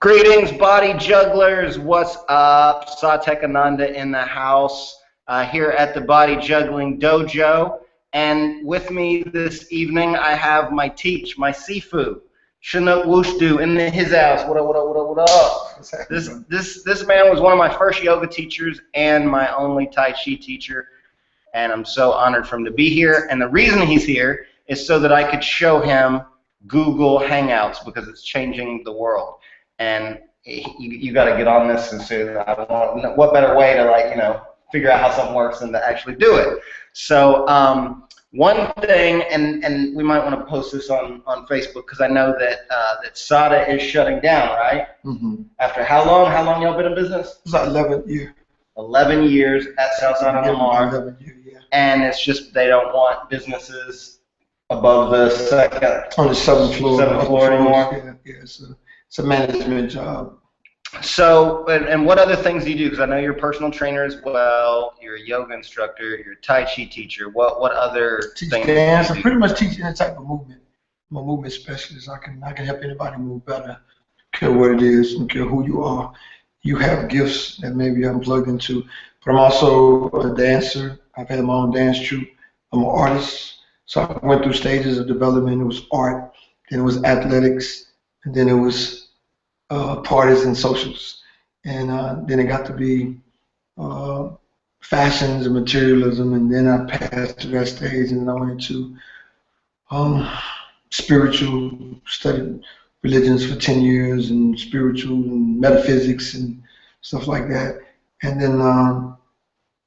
Greetings, body jugglers. What's up? Satek Ananda in the house here at the Body Juggling Dojo. And with me this evening, I have my Sifu, Chinook Wooshdoo in his house. What up, what up, what up, what up? This man was one of my first yoga teachers and my only Tai Chi teacher. And I'm so honored for him to be here. And the reason he's here is so that I could show him Google Hangouts because it's changing the world. And you got to get on this as soon as I want. What better way to figure out how something works than to actually do it? So one thing, and we might want to post this on Facebook because I know that that SADA is shutting down, right? Mm-hmm. After how long? How long y'all been in business? It's like 11 years. 11 years at Southside on Lamar. 11 years, yeah. And it's just they don't want businesses above the second on the seventh floor anymore. Yeah, it's a management job. So, and what other things do you do? Because I know you're a personal trainer as well. You're a yoga instructor. You're a Tai Chi teacher. What other things? Dance. I pretty much teach any type of movement. I'm a movement specialist. I can help anybody move better. Care what it is, and care who you are. You have gifts that maybe you haven't plugged into. But I'm also a dancer. I've had my own dance troupe. I'm an artist. So I went through stages of development. It was art, then it was athletics, and then it was parties and socials, and then it got to be fashions and materialism, and then I passed through that stage, and then I went into spiritual, studied religions for 10 years, and spiritual and metaphysics and stuff like that, and then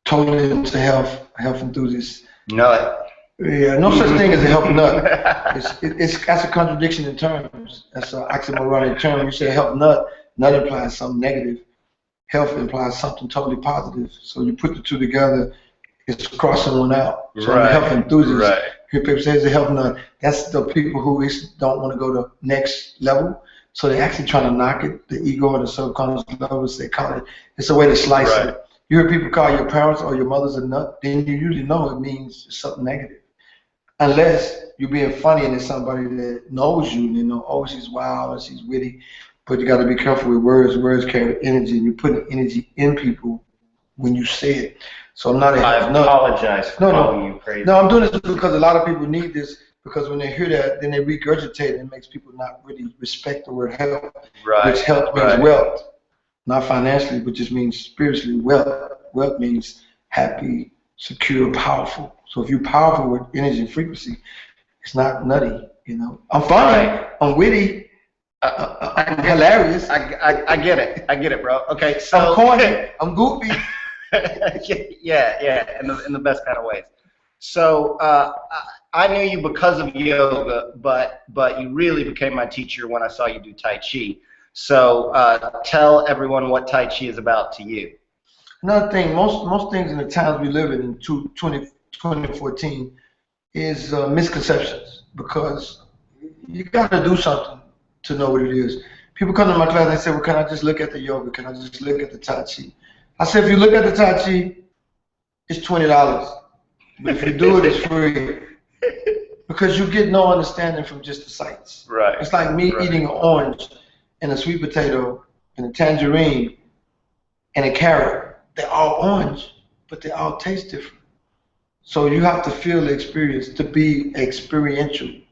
totally into health enthusiast. Nut. Yeah, no such thing as a health nut. That's a contradiction in terms. That's an oxymoronic term. When you say health nut, nut implies something negative. Health implies something totally positive. So you put the two together, it's crossing one out. So right. I'm a health enthusiast. Right. Here people say it's a health nut. That's the people who don't want to go to next level. So they're actually trying to knock it, the ego or the subconscious level, as they call it. It's a way to slice it. You hear people call your parents or your mother's a nut, then you usually know it means something negative. Unless you're being funny and it's somebody that knows you, and they know, oh, she's wild or she's witty. But you got to be careful with words. Words carry energy, and you're putting energy in people when you say it. So I'm not a I apologize for calling you crazy. No, I'm doing this because a lot of people need this, because when they hear that, then they regurgitate it, and it makes people not really respect the word health, which health means wealth. Not financially, but just means spiritually wealth. Wealth means happy, secure, powerful. So if you're powerful with energy and frequency, it's not nutty, I'm funny, I'm witty, I'm hilarious. I get it, bro. Okay, so I'm corny, I'm goofy. yeah, in the best kind of ways. So I knew you because of yoga, but you really became my teacher when I saw you do Tai Chi. So tell everyone what Tai Chi is about to you. Another thing, most things in the times we live in 2014 is misconceptions, because you got to do something to know what it is. People come to my class and they say, well, can I just look at the yoga? Can I just look at the Tai Chi? I said, if you look at the Tai Chi, it's $20. But if you do it, it's free. Because you get no understanding from just the sights. Right. It's like me eating an orange and a sweet potato and a tangerine and a carrot. They're all orange, but they all taste different. So you have to feel the experience to be experientially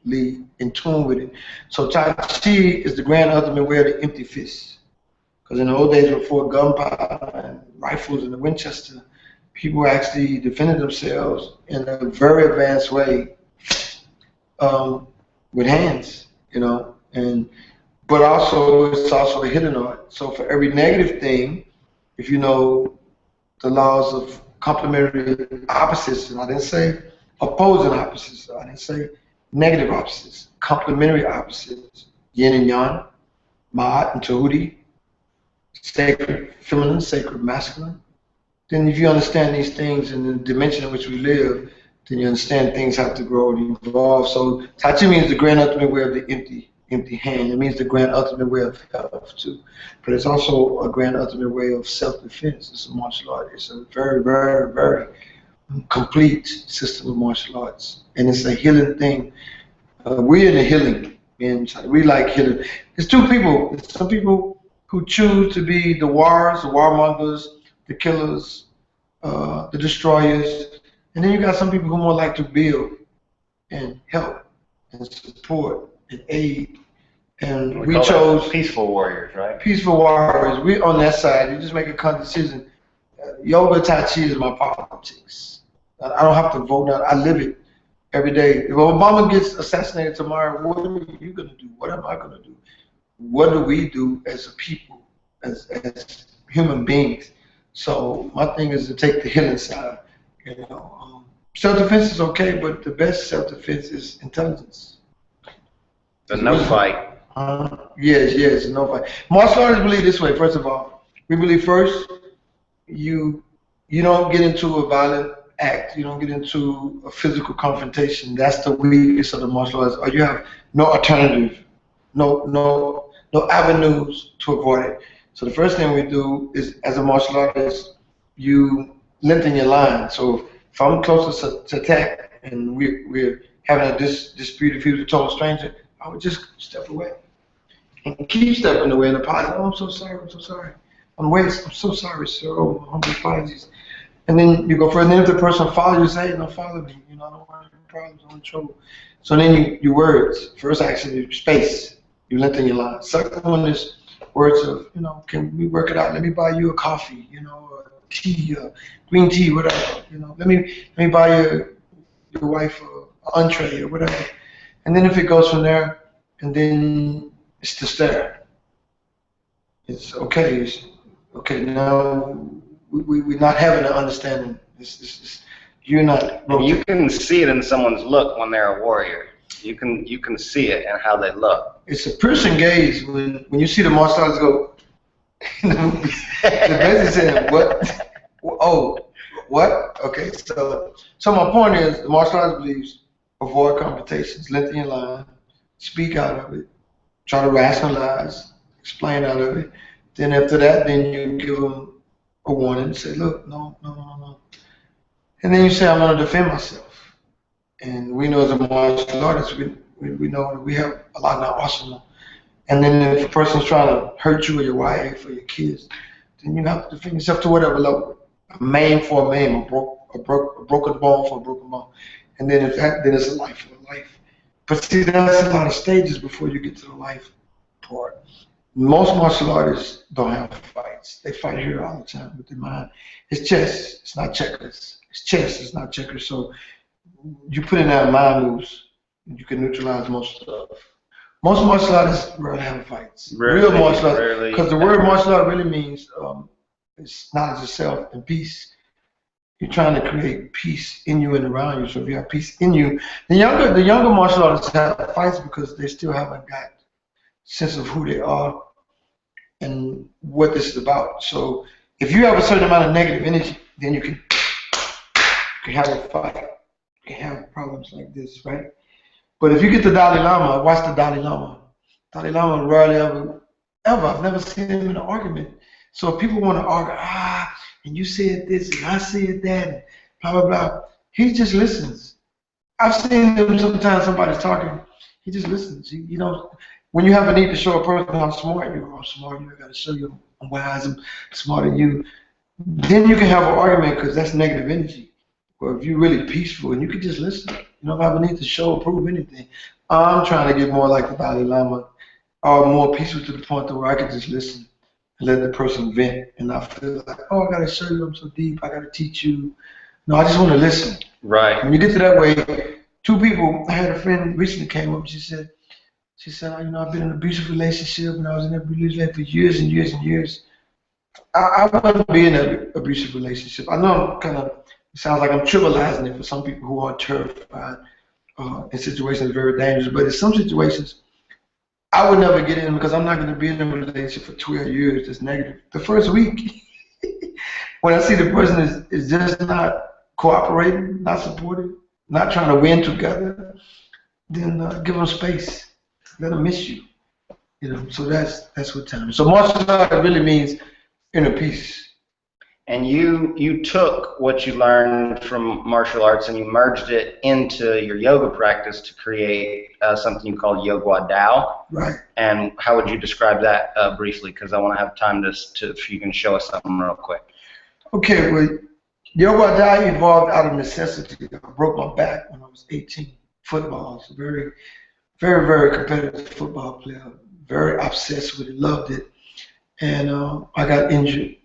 in tune with it. So Tai Chi is the grand ultimate way of the empty fist. Because in the old days before gunpowder and rifles and the Winchester, people actually defended themselves in a very advanced way with hands, but also it's also a hidden art. So for every negative thing, if you know the laws of complementary opposites, and I didn't say opposing opposites, I didn't say negative opposites, complementary opposites, yin and yang, ma'at and tahuti, sacred feminine, sacred masculine. Then if you understand these things in the dimension in which we live, then you understand things have to grow and evolve. So Tai Chi means the grand ultimate way of the empty hand. It means the grand ultimate way of health too. But it's also a grand ultimate way of self-defense. It's a martial art. It's a very, very, very complete system of martial arts. And it's a healing thing. We're in the healing. And we like healing. There's two people. Some people who choose to be the warriors, the warmongers, the killers, the destroyers, and then you got some people who more like to build and help and support and aid. And we chose peaceful warriors, right? Peaceful warriors. We're on that side. You just make a conscious decision. Yoga, Tai Chi is my politics. I don't have to vote now. I live it every day. If Obama gets assassinated tomorrow, what are you going to do? What am I going to do? What do we do as a people, as human beings? So my thing is to take the healing side. You know, self-defense is okay, but the best self-defense is intelligence. The no fight. Yes, no fight. Martial artists believe this way. First of all, we believe first you don't get into a violent act. You don't get into a physical confrontation. That's the weakest of the martial arts. Or you have no alternative, no avenues to avoid it. So the first thing we do is, as a martial artist, you lengthen your line. So if I'm close to attack and we're having a dispute, if he was a total stranger, I would just step away and keep stepping away and apologize. Oh, I'm so sorry. I'm so sorry, sir. Oh, humble apologies. And then you go further. And then if the person follows you, say, don't follow me. You know, I don't want any problems, I'm in trouble. So then you words. First action, space. You lengthen your line. Second one is words of, you know, can we work it out? Let me buy you a coffee, you know, a tea, green tea, whatever. You know, let me buy your wife an entree or whatever. And then if it goes from there, and then it's the stare. It's okay. It's okay. Now we're not having an understanding. You're not. And you can see it in someone's look when they're a warrior. You can see it in how they look. It's a piercing gaze when you see the martial artists go. The basically saying what? Oh, what? Okay. So my point is, the martial arts believes avoid confrontations, lengthen your line, speak out of it, try to rationalize, explain out of it. Then after that, then you give them a warning and say, look, no. And then you say, I'm going to defend myself. And we know as a martial artist, we know that we have a lot in our arsenal. And then if a person's trying to hurt you or your wife or your kids, then you have to defend yourself to whatever level. A maim for a maim, a broken bone for a broken bone. And then then it's a life for a life. But see, that's a lot of stages before you get to the life part. Most martial artists don't have fights. They fight here all the time with their mind. It's chess, it's not checkers. It's chess, it's not checkers. So you put in that mind moves, you can neutralize most stuff. Most martial artists rarely have fights. Real martial artists, because the word martial art really means it's knowledge of self and peace. You're trying to create peace in you and around you. So if you have peace in you, the younger martial artists have fights because they still haven't got sense of who they are and what this is about. So if you have a certain amount of negative energy, then you can have a fight. You can have problems like this, right? But if you get the Dalai Lama, watch the Dalai Lama. Dalai Lama rarely ever, I've never seen him in an argument. So if people want to argue, and you said this and I said that, and blah, blah, blah. He just listens. I've seen him sometimes, somebody's talking, he just listens. You know, when you have a need to show a person how smart you are, I got to show you I'm wise, I'm smarter than you. Then you can have an argument because that's negative energy. Or if you're really peaceful and you can just listen, you don't have a need to show or prove anything. I'm trying to get more like the Dalai Lama, or more peaceful to the point where I can just listen and let the person vent and not feel like, oh, I got to show you I'm so deep, I got to teach you. No, I just want to listen. Right. When you get to that way, two people, I had a friend recently came up and she said, you know, I've been in an abusive relationship and I was in an abusive relationship for years and years and years. I wouldn't be in an abusive relationship. I know it sounds like I'm trivializing it for some people who are terrified in situations very dangerous, but in some situations, I would never get in because I'm not going to be in a relationship for 12 years that's negative. The first week, when I see the person is just not cooperating, not supportive, not trying to win together, then give them space. Let them miss you. You know, so that's what time. So martial art really means inner peace. And you took what you learned from martial arts and you merged it into your yoga practice to create something you call Yoga Dao. Right. And how would you describe that briefly? Because I want to have time to if you can show us something real quick. Okay, well, Yoga Dao evolved out of necessity. I broke my back when I was 18. Football. I was a very, very, very competitive football player. Very obsessed with it, loved it. And I got injured,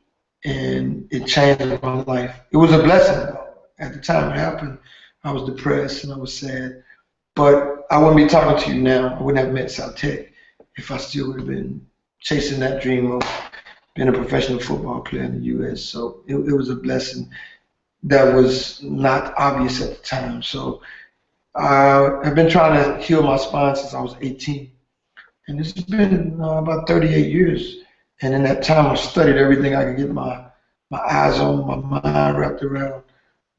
and it changed my life. It was a blessing. At the time it happened, I was depressed and I was sad. But I wouldn't be talking to you now. I wouldn't have met South Tech if I still would have been chasing that dream of being a professional football player in the U.S. So it was a blessing that was not obvious at the time. So I've been trying to heal my spine since I was 18. And it's been about 38 years. And in that time, I studied everything I could get my eyes on, my mind wrapped around,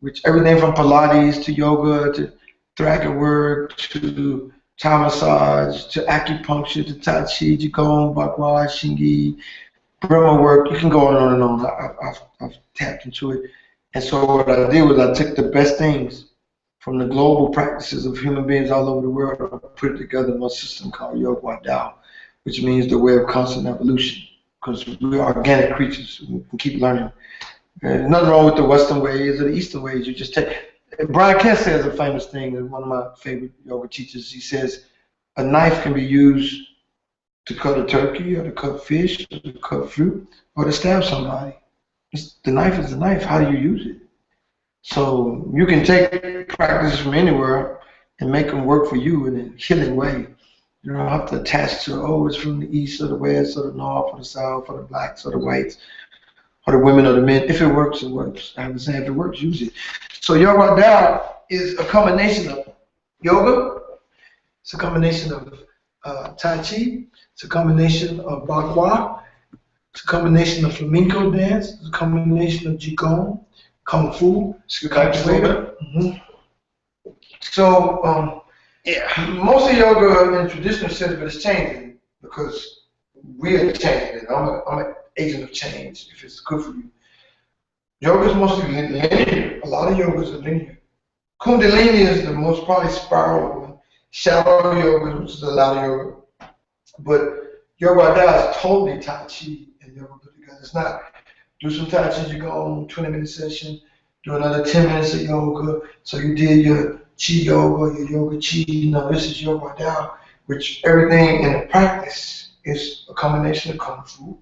which everything from Pilates to yoga to thoracic work to Thai massage to acupuncture to Tai Chi, Qigong, Bakwa, Shingi, Brahma work. You can go on and on. I've tapped into it. And so what I did was I took the best things from the global practices of human beings all over the world and put it together in one system called Yoga Dao, which means the way of constant evolution. Because we're organic creatures, we can keep learning. There's nothing wrong with the Western ways or the Eastern ways. You just take. Brian Kent says a famous thing, one of my favorite yoga teachers. He says, a knife can be used to cut a turkey or to cut fish or to cut fruit or to stab somebody. The knife is the knife. How do you use it? So you can take practices from anywhere and make them work for you in a healing way. You don't have to attach to, oh, it's from the east or the west or the north or the south or the blacks or the whites or the women or the men. If it works, it works. I would say if it works, use it. So Yoga Dao is a combination of yoga, it's a combination of Tai Chi, it's a combination of Bakwa, it's a combination of flamenco dance, it's a combination of Qigong, Kung Fu, Capoeira. So, yeah, most of yoga in traditional sense, but it's changing because we're changing it. I'm an agent of change if it's good for you. Yoga is mostly linear. A lot of yogas are linear. Kundalini is the most probably spiral one. Shallow yoga, which is a lot of yoga. But Yoga Dao is totally Tai Chi and yoga put together. It's not do some Tai Chi, you go on 20-minute session, do another 10 minutes of yoga. So you did your Chi yoga, your yoga Chi. No, this is Yoga Dao, which everything in the practice is a combination of Kung Fu.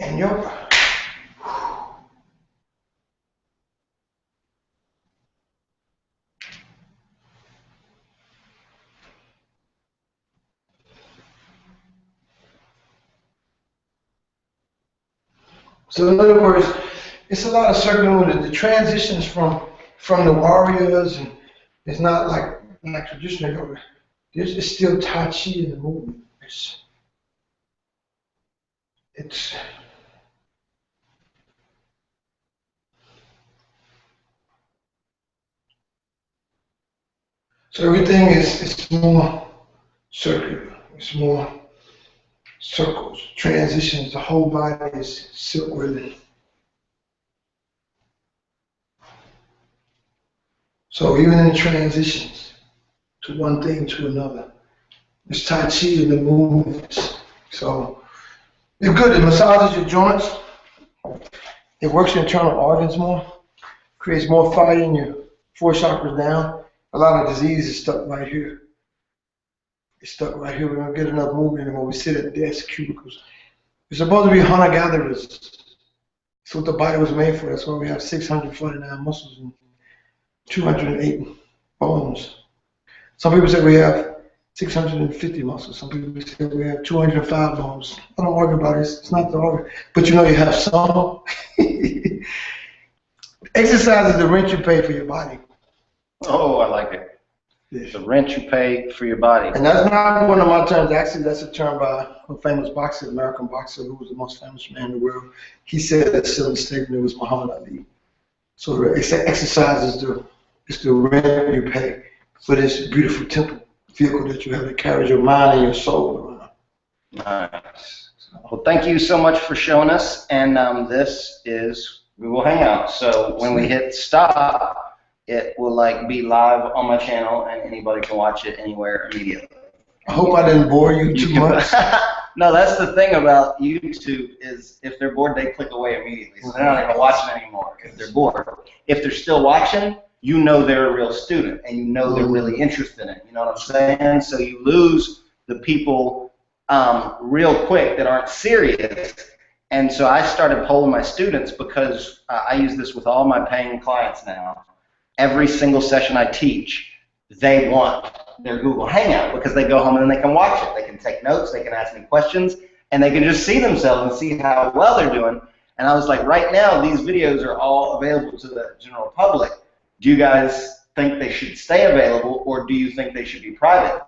And yoga. So in other words, it's a lot of circling. The transitions from the warriors, and it's not like traditional yoga. There's still Tai Chi in the movement. It's so everything is more circular. It's more circles, transitions. The whole body is silk ribbon. So even in the transitions to one thing to another, there's Tai Chi in the movements. So it's good. It massages your joints. It works your internal organs more. Creates more fire in your 4 chakras down. A lot of disease is stuck right here. It's stuck right here. We don't get enough movement when we sit at desk cubicles. We're supposed to be hunter-gatherers. That's what the body was made for. That's why we have 649 muscles and 208 bones. Some people say we have 650 muscles. Some people say we have 205 bones. I don't argue about it. It's not the organ. But you know you have some. Exercise is the rent you pay for your body. Oh, I like it. Yes. The rent you pay for your body. And that's not one of my terms. Actually, that's a term by a famous boxer, American boxer, who was the most famous man in the world. He said that silly statement. It was Muhammad Ali. So exercise is the rent you pay for this beautiful temple vehicle that you have that carries your mind and your soul around. Nice. Well, thank you so much for showing us. And this is Google Hangout. So when we hit stop, it will like be live on my channel, and anybody can watch it anywhere immediately. I hope I didn't bore you too much. No, that's the thing about YouTube is if they're bored, they click away immediately. So they're not even watching anymore if they're bored. If they're still watching, you know they're a real student, and you know they're really interested in it. You know what I'm saying? So you lose the people real quick that aren't serious. And so I started polling my students because I use this with all my paying clients now. Every single session I teach, they want their Google Hangout because they go home and then they can watch it. They can take notes, they can ask me questions, and they can just see themselves and see how well they're doing. And I was like, right now, these videos are all available to the general public. Do you guys think they should stay available, or do you think they should be private?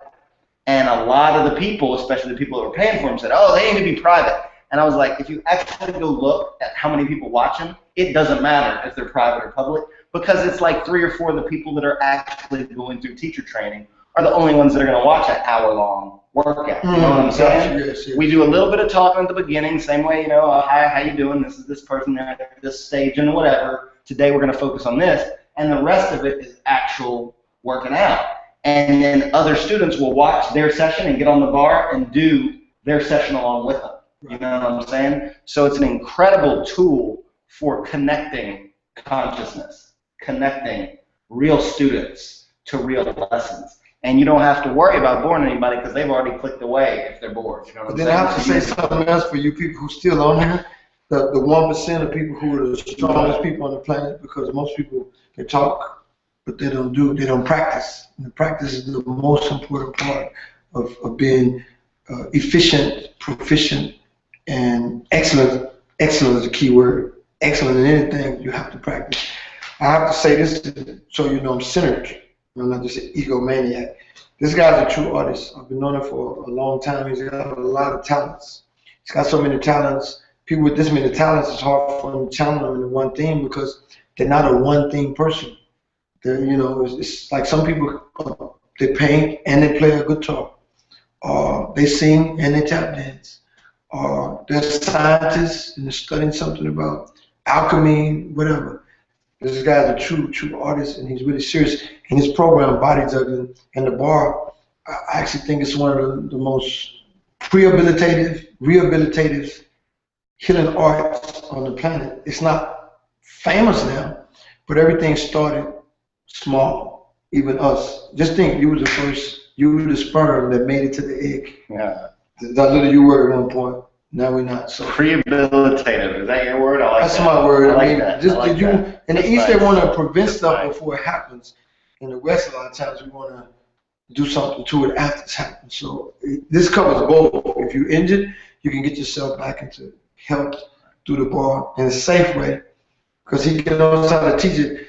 And a lot of the people, especially the people that were paying for them, said, oh, they need to be private. And I was like, if you actually go look at how many people watch them, it doesn't matter if they're private or public, because it's like 3 or 4 of the people that are actually going through teacher training are the only ones that are going to watch an hour-long workout. You know what I'm saying? Yes, yes. We do a little bit of talking at the beginning, same way, you know, hi, how you doing? This is this person at this stage and whatever. Today we're going to focus on this. And the rest of it is actual working out. And then other students will watch their session and get on the bar and do their session along with them. You know what I'm saying? So it's an incredible tool for connecting consciousness, connecting real students to real lessons. And you don't have to worry about boring anybody because they've already clicked away if they're bored. You know what I'm saying? Then I have to say something else for you people who still on here. The 1% of people who are the strongest people on the planet, because most people, they talk, but they don't practice. And the practice is the most important part of being efficient, proficient, and excellent. Excellent is the key word. Excellent in anything, you have to practice. I have to say this so you know I'm centered. I'm not just an egomaniac. This guy's a true artist. I've been knowing him for a long time. He's got a lot of talents. He's got so many talents. People with this many talents, it's hard for them to channel them into one thing because they're not a one-thing person. They're, you know, it's like some people, they paint and they play a guitar, or they sing and they tap dance, or they're scientists and they're studying something about alchemy, whatever. This guy's a true artist, and he's really serious. In his program, BodyJuggling, and the bar, I actually think it's one of the most rehabilitative healing arts on the planet. It's not famous now, but everything started small, even us. Just think, you were the first, you were the sperm that made it to the egg. Yeah. That little you were at one point. Now we're not. So rehabilitative, is that your word? I like that's that. my word. I like mean, that. just I like you. that. In the That's East, nice. they want to prevent That's stuff nice. before it happens. In the West, a lot of times we want to do something to it after it's happened. So this covers both. If you're injured, you can get yourself back into health through the bar in a safe way, because he knows how to teach it.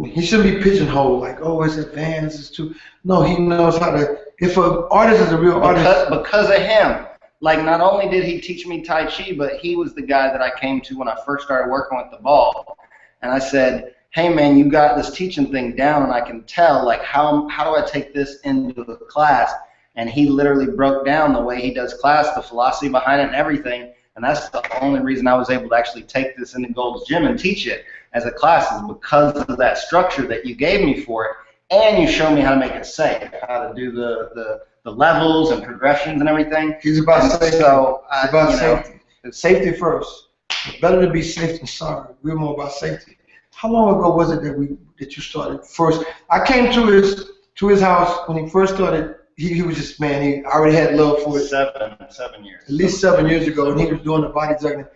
He shouldn't be pigeonholed like, oh, it's advanced, it's too. No, he knows how to. If an artist is a real artist, because of him. Like, not only did he teach me Tai Chi, but he was the guy that I came to when I first started working with the ball. And I said, hey, man, you got this teaching thing down, and I can tell, like, how do I take this into the class? And he literally broke down the way he does class, the philosophy behind it and everything. And that's the only reason I was able to actually take this into Gold's Gym and teach it as a class, is because of that structure that you gave me for it. And you showed me how to make it safe, how to do the levels and progressions and everything. he's about safety. So, it's about you know, safety. Safety first. It's better to be safe than sorry. We're more about safety. How long ago was it that you started first? I came to his house when he first started. He was just, man, he already had love for it. 7 years. At least 7 years ago, and he was doing the BodyJuggling.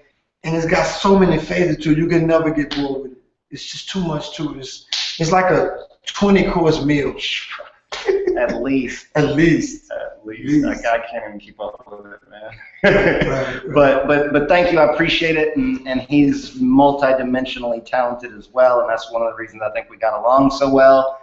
And it's got so many phases to it, you can never get bored with it. It's just too much to it. It's like a 20-course meal. At least. At least. Like, I can't even keep up with it, man. Right. But thank you. I appreciate it. And he's multidimensionally talented as well. And that's one of the reasons I think we got along so well.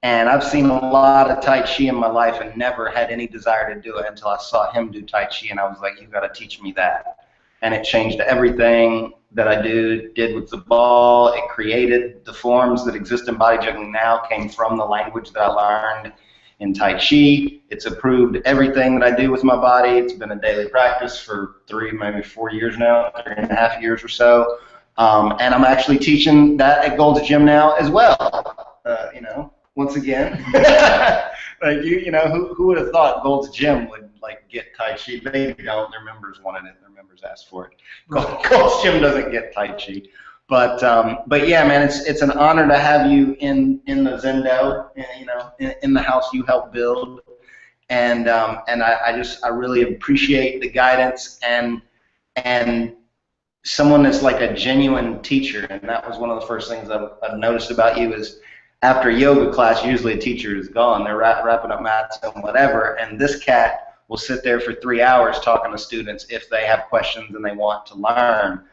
And I've seen a lot of Tai Chi in my life and never had any desire to do it until I saw him do Tai Chi. And I was like, you got to teach me that. and it changed everything that I did with the ball. It created the forms that exist in body juggling now, came from the language that I learned in Tai Chi. It's improved everything that I do with my body. It's been a daily practice for 3, maybe 4 years now, 3.5 years or so. And I'm actually teaching that at Gold's Gym now as well. You know, once again, like you know, who would have thought Gold's Gym would like get Tai Chi? They don't. Their members wanted it. Their members asked for it. Gold's Gym doesn't get Tai Chi. But yeah, man, it's an honor to have you in the Zendo, you know, in the house you helped build, and I really appreciate the guidance and someone that's like a genuine teacher. And that was one of the first things I've noticed about you is after a yoga class, usually a teacher is gone. They're wrapping up mats and whatever, and this cat will sit there for 3 hours talking to students if they have questions and they want to learn.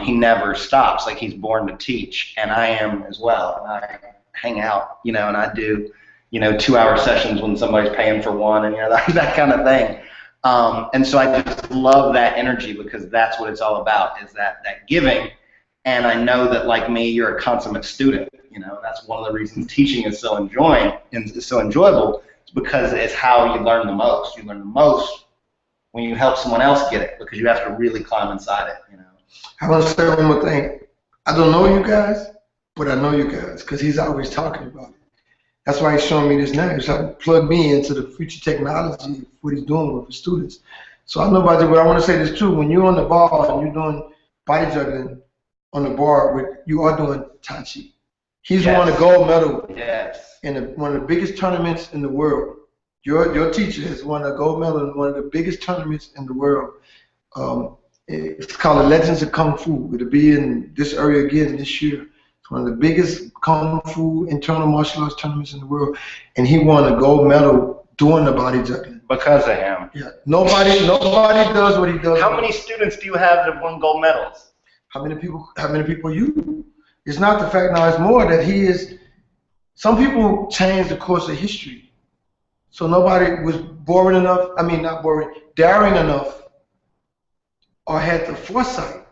He never stops. Like, he's born to teach, and I am as well. And I hang out, you know, and I do, you know, 2-hour sessions when somebody's paying for one, and you know, that kind of thing. And so I just love that energy, because that's what it's all about, is that giving. And I know that, like me, you're a consummate student. You know, that's one of the reasons teaching is so enjoyable. It's because it's how you learn the most. You learn the most when you help someone else get it, because you have to really climb inside it. You know. I want to say one more thing. I don't know you guys, but I know you guys because he's always talking about it. That's why he's showing me this now. He's trying to plug me into the future technology, what he's doing with his students. So I know about it, but I want to say this too. When you're on the bar and you're doing body juggling on the bar, you are doing Tai Chi. He's won a gold medal in one of the biggest tournaments in the world. Your teacher has won a gold medal in one of the biggest tournaments in the world. It's called the Legends of Kung Fu. It'll be in this area again this year. It's one of the biggest Kung Fu internal martial arts tournaments in the world. And he won a gold medal doing the body juggling. Because of him. Yeah. Nobody does what he does. How many students do you have that have won gold medals? How many people you? It's not the fact now, it's more that he is. Some people change the course of history. So nobody was boring enough, not boring, daring enough, or had the foresight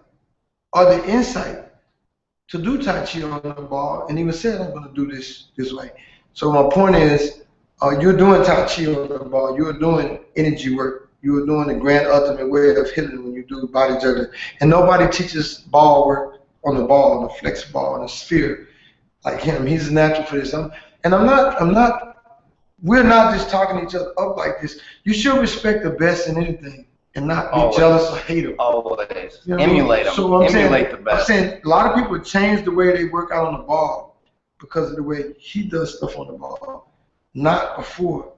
or the insight to do Tai Chi on the ball, and even said, I'm going to do this way. So my point is, you're doing Tai Chi on the ball, you're doing energy work, you're doing the grand ultimate way of hitting when you do body juggling. And nobody teaches ball work on the ball, on the flex ball, on the sphere like him. He's natural for this. We're not just talking each other up like this. You should respect the best in anything and not be jealous or hate them. Always. You know, emulate them. So Emulate the best. I'm saying a lot of people change the way they work out on the ball because of the way he does stuff on the ball. Not before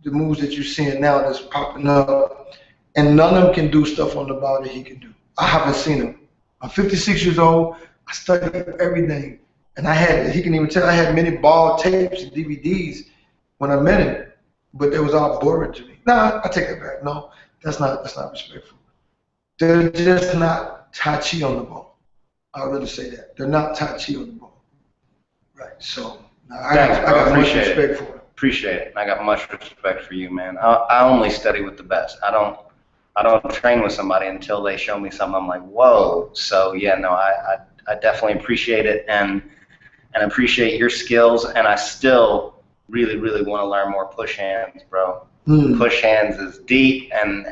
the moves that you're seeing now that's popping up. And none of them can do stuff on the ball that he can do. I haven't seen him. I'm 56 years old. I studied everything. And he can even tell I had many ball tapes and DVDs when I met him. But they was all boring to me. Nah, I take that back. No, that's not respectful. They're just not Tai Chi on the ball. I'll really say that. They're not Tai Chi on the ball. Right. So I got much respect for it. Appreciate it. I got much respect for you, man. I only study with the best. I don't train with somebody until they show me something I'm like, whoa. So yeah, no, I definitely appreciate it and appreciate your skills, and I still really want to learn more push hands, bro. Push hands is deep, and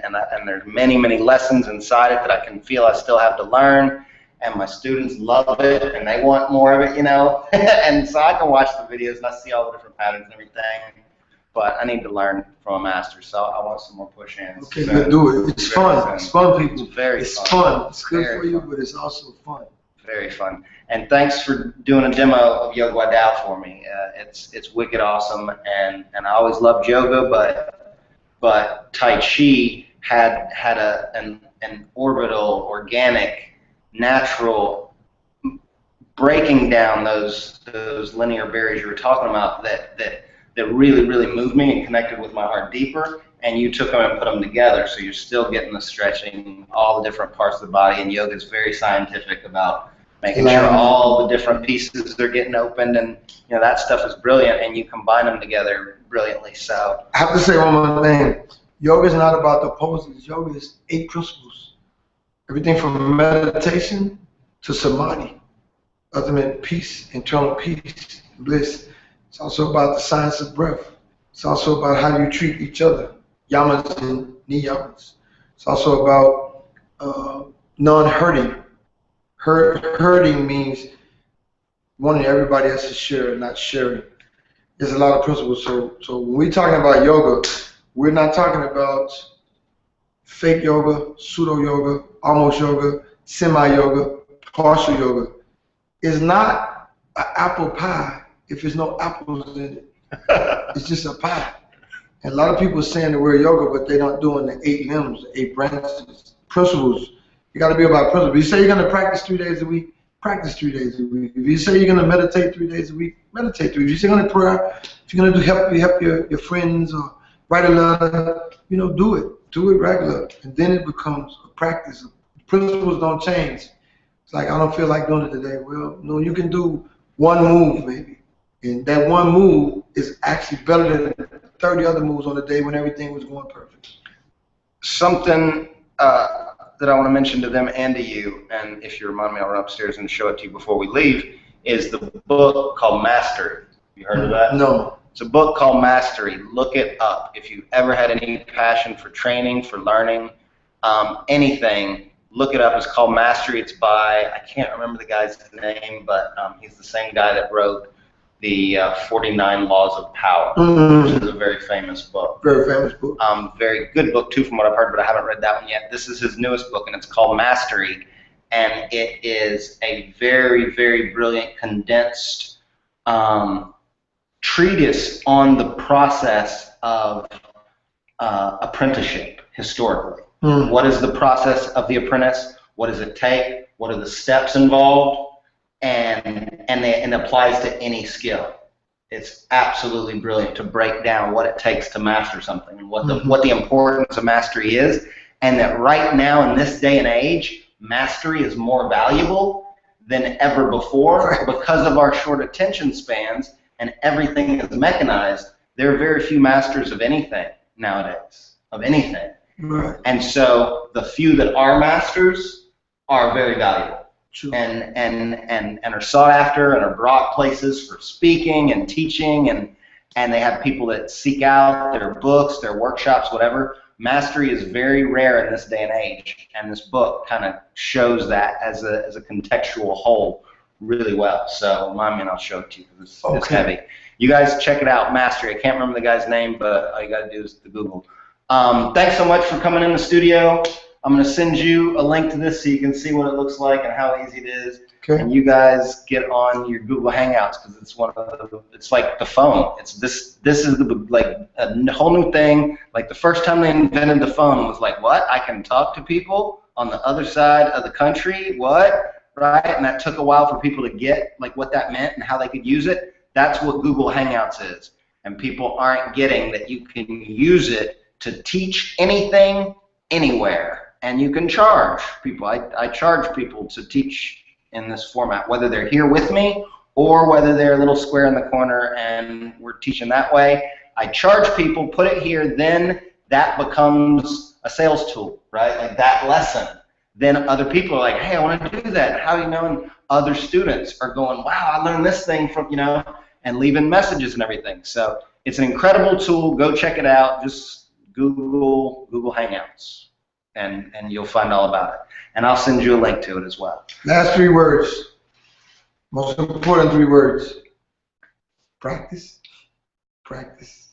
there's many lessons inside it that I can feel I still have to learn, and my students love it and they want more of it, you know. And so I can watch the videos and I see all the different patterns and everything, but I need to learn from a master, so I want some more push hands. Okay, so do it. It's fun. It's fun, people. It's fun. It's good for you, but it's also fun. Very fun. And thanks for doing a demo of Yoga Wadao for me. It's wicked awesome, and I always loved yoga, but Tai Chi had an orbital, organic, natural breaking down those linear barriers you were talking about that really moved me and connected with my heart deeper. And you took them and put them together, so you're still getting the stretching, all the different parts of the body. And yoga is very scientific about making sure all the different pieces are getting opened, and you know that stuff is brilliant. And you combine them together brilliantly. So I have to say one more thing. Yoga is not about the poses. Yoga is 8 principles. Everything from meditation to samadhi, ultimate peace, internal peace, bliss. It's also about the science of breath. It's also about how you treat each other, yamas and niyamas. It's also about non-hurting. Hurting means wanting everybody else to share and not sharing. There's a lot of principles. So when we're talking about yoga, we're not talking about fake yoga, pseudo yoga, almost yoga, semi-yoga, partial yoga. It's not an apple pie if there's no apples in it. It's just a pie. And a lot of people are saying the word yoga, but they're not doing the 8 limbs, the 8 branches, principles. You got to be about principles. If you say you're going to practice 3 days a week, practice 3 days a week. If you say you're going to meditate 3 days a week, meditate 3 days. If you say you're going to pray, if you're going to help your friends or write a letter, do it. Do it regular. And then it becomes a practice. Principles don't change. It's like, I don't feel like doing it today. Well, no, you can do one move maybe. And that one move is actually better than 30 other moves on the day when everything was going perfect. Something that I want to mention to them and to you, and if you remind me, I'll run upstairs and show it to you before we leave, is the book called Mastery. You heard of that? No. It's a book called Mastery. Look it up. If you've ever had any passion for training, for learning, anything, look it up. It's called Mastery. It's by, I can't remember the guy's name, but he's the same guy that wrote the 49 Laws of Power, which is a very famous book. Very famous book. Very good book, too, from what I've heard, but I haven't read that one yet. This is his newest book, and it's called Mastery, and it is a very, very brilliant, condensed treatise on the process of apprenticeship, historically. What is the process of the apprentice? What does it take? What are the steps involved? And it applies to any skill. It's absolutely brilliant to break down what it takes to master something and what the importance of mastery is, and that right now in this day and age, mastery is more valuable than ever before because of our short attention spans and everything is mechanized. There are very few masters of anything nowadays, of anything. Right. And so the few that are masters are very valuable. True. And are sought after and are brought places for speaking and teaching, and they have people that seek out their books, their workshops, whatever. Mastery is very rare in this day and age, and this book kind of shows that as a contextual whole really well. So remind me and I'll show it to you because it's heavy. You guys check it out, Mastery. I can't remember the guy's name, but all you got to do is to Google. Thanks so much for coming in the studio. I'm going to send you a link to this so you can see what it looks like and how easy it is. Okay. And you guys get on your Google Hangouts because it's like the phone. This is like a whole new thing. Like the first time they invented the phone was like, what? I can talk to people on the other side of the country? What? Right? And that took a while for people to get like what that meant and how they could use it. That's what Google Hangouts is. And people aren't getting that you can use it to teach anything, anywhere. And you can charge people. I charge people to teach in this format, whether they're here with me or whether they're a little square in the corner and we're teaching that way. I charge people, put it here, then that becomes a sales tool, right? Like that lesson. Then other people are like, hey, I want to do that. How do you know? And other students are going, wow, I learned this thing from, and leaving messages and everything. So it's an incredible tool. Go check it out. Just Google Hangouts. And you'll find all about it. And I'll send you a link to it as well. Last 3 words. Most important 3 words. Practice, practice,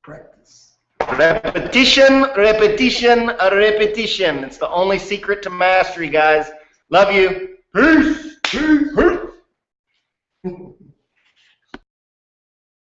practice. Repetition, repetition, repetition. It's the only secret to mastery, guys. Love you. Peace. Peace.